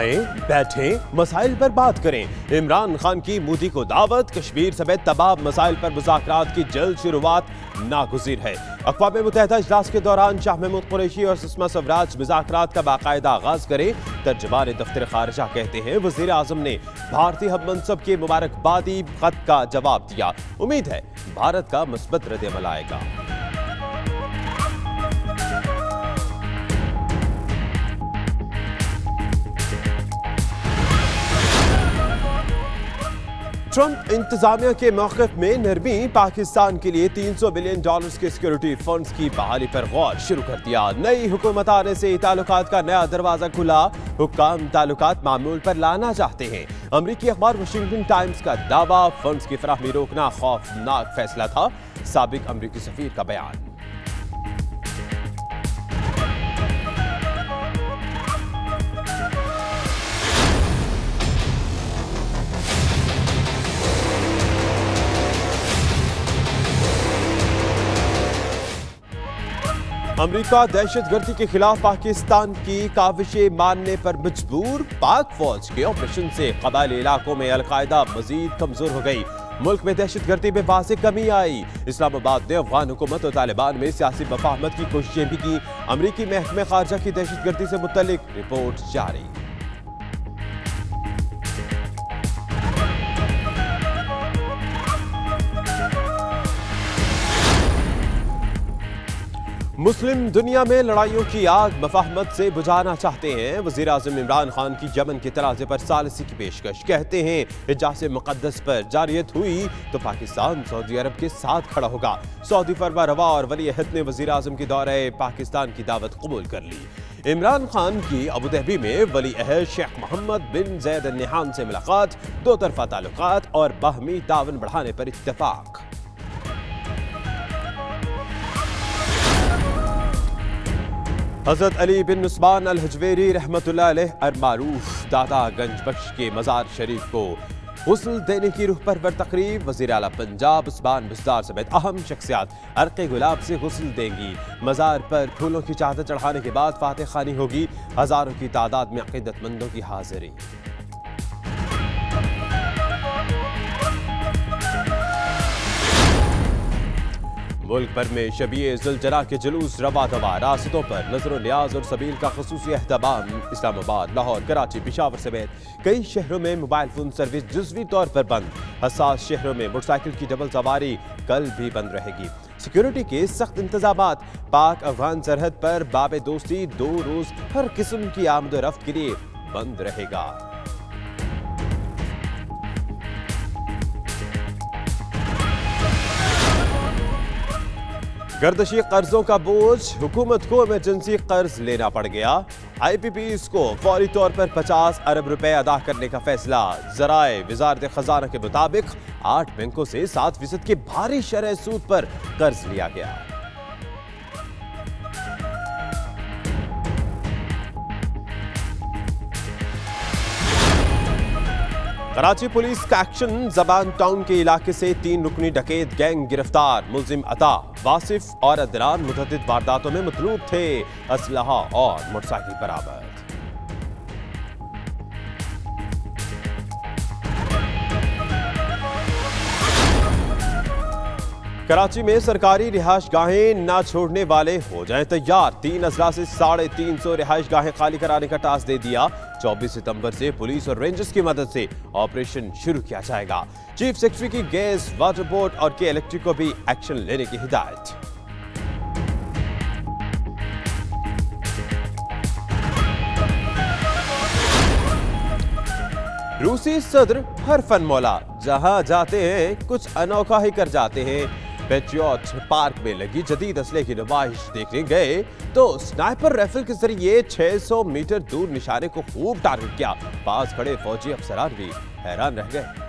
आए बैठें, मसाइल पर बात करें। इमरान खान की मोदी को दावत, कश्मीर समेत तमाम मसाइल पर मुज़ाकरात की जल्द शुरुआत नागुज़ीर है। अक़वाम मुत्तहिदा इजलास के दौरान शाह महमूद कुरैशी और सुषमा स्वराज मुज़ाकरात का बाकायदा आगाज करें। तर्जुमान दफ्तर खारिजा कहते हैं वज़ीर आज़म ने भारतीय हम मनसब के मुबारकबादी खत का जवाब दिया। उम्मीद है भारत का मुस्बत रद्द-ए-अमल आएगा। ट्रंप इंतजामिया के मौक़िफ़ में नरमी, पाकिस्तान के लिए $300 बिलियन के सिक्योरिटी फंड्स की बहाली पर गौर शुरू कर दिया। नई हुकूमत आने से ताल्लुकात का नया दरवाजा खुला। हुक्काम ताल्लुकात मामूल पर लाना चाहते हैं। अमरीकी अखबार वाशिंगटन टाइम्स का दावा, फंड्स की फराहमी रोकना खौफनाक फैसला था। साबिक अमरीकी सफीर का बयान। अमेरिका दहशतगर्दी के खिलाफ पाकिस्तान की काविशें मानने पर मजबूर। पाक फौज के ऑपरेशन से कबायली इलाकों में अलकायदा मजीद कमजोर हो गई। मुल्क में दहशतगर्दी में वाज़ेह कमी आई। इस्लामाबाद ने अफगान हुकूमत और तालिबान में सियासी मफाहमत की कोशिशें भी की। अमरीकी महकमे खारजा की दहशतगर्दी से मुतल्लिक रिपोर्ट जारी। मुस्लिम दुनिया में लड़ाइयों की आग मफाहमत से बुझाना चाहते हैं। वज़ीर आज़म इमरान खान की यमन के तनाज़े पर सालिसी की पेशकश। कहते हैं इजाज़े मुक़द्दस पर जारियत हुई तो पाकिस्तान सऊदी अरब के साथ खड़ा होगा। सऊदी फरमा रवा और वली अहद ने वज़ीर आज़म की दौरे पाकिस्तान की दावत कबूल कर ली। इमरान खान की अबू धाबी में वली अहद शेख मोहम्मद बिन ज़ैद अल नहयान से मुलाकात। दो तरफ़ा ताल्लुकात और बाहमी तावन बढ़ाने पर इत्तफ़ाक़। हज़रत अली बिन उस्मान अल हजवेरी रहमतुल्लाह अलैह अल-मारूफ दाता गंज बख्श के मज़ार शरीफ को गुस्ल देने की रूह पर तकरीब। वज़ीर आला पंजाब उस्मान बुज़दार समेत अहम शख्सियात अर्क़े गुलाब से गुस्ल देंगी। मज़ार पर फूलों की चादर चढ़ाने के बाद फातिह खानी होगी। हज़ारों की तादाद में अक़ीदतमंदों की हाज़िरी। मुल्क भर में शबीए ज़ुलजना के जुलूस रवा दवा। रास्तों पर नजर न्याज और सबील का ख़ुसूसी एहतमाम। इस्लामाबाद, लाहौर, कराची, पेशावर समेत कई शहरों में मोबाइल फोन सर्विस जुज़वी तौर पर बंद। हसास शहरों में मोटरसाइकिल की डबल सवारी कल भी बंद रहेगी। सिक्योरिटी के सख्त इंतजामात। पाक अफगान सरहद पर बाब दोस्ती 2 रोज हर किस्म की आमदोरफ्त के लिए बंद रहेगा। गर्दशी कर्जों का बोझ, हुकूमत को इमरजेंसी कर्ज लेना पड़ गया। IPPs को फौरी तौर पर 50 अरब रुपए अदा करने का फैसला। ज़राए वज़ारत खजाना के मुताबिक 8 बैंकों से 7% के भारी शरह सूद पर कर्ज लिया गया। कराची पुलिस का एक्शन। ज़बान टाउन के इलाके से 3 रुकनी डकैत गैंग गिरफ्तार। मुल्जिम अता, वासिफ और अदनान मुतअद्दिद वारदातों में मतलूब थे। असलहा और मोटरसाइकिल बरामद। कराची में सरकारी रिहाइश गाहें ना छोड़ने वाले हो जाएं तैयार। 3 अजला से 350 रिहाइश गाहें खाली कराने का टास्क दे दिया। 24 सितंबर से पुलिस और रेंजर्स की मदद से ऑपरेशन शुरू किया जाएगा। चीफ सेक्रेटरी की गैस, वाटर बोर्ड और के इलेक्ट्रिक को भी एक्शन लेने की हिदायत। रूसी सदर हरफन मौला जहां जाते हैं कुछ अनोखा ही कर जाते हैं। पेट्रियट पार्क में लगी जदीद असले की नुमाइश देखने गए तो स्नाइपर राइफल के जरिए 600 मीटर दूर निशाने को खूब टारगेट किया। पास खड़े फौजी अफसरान भी हैरान रह गए।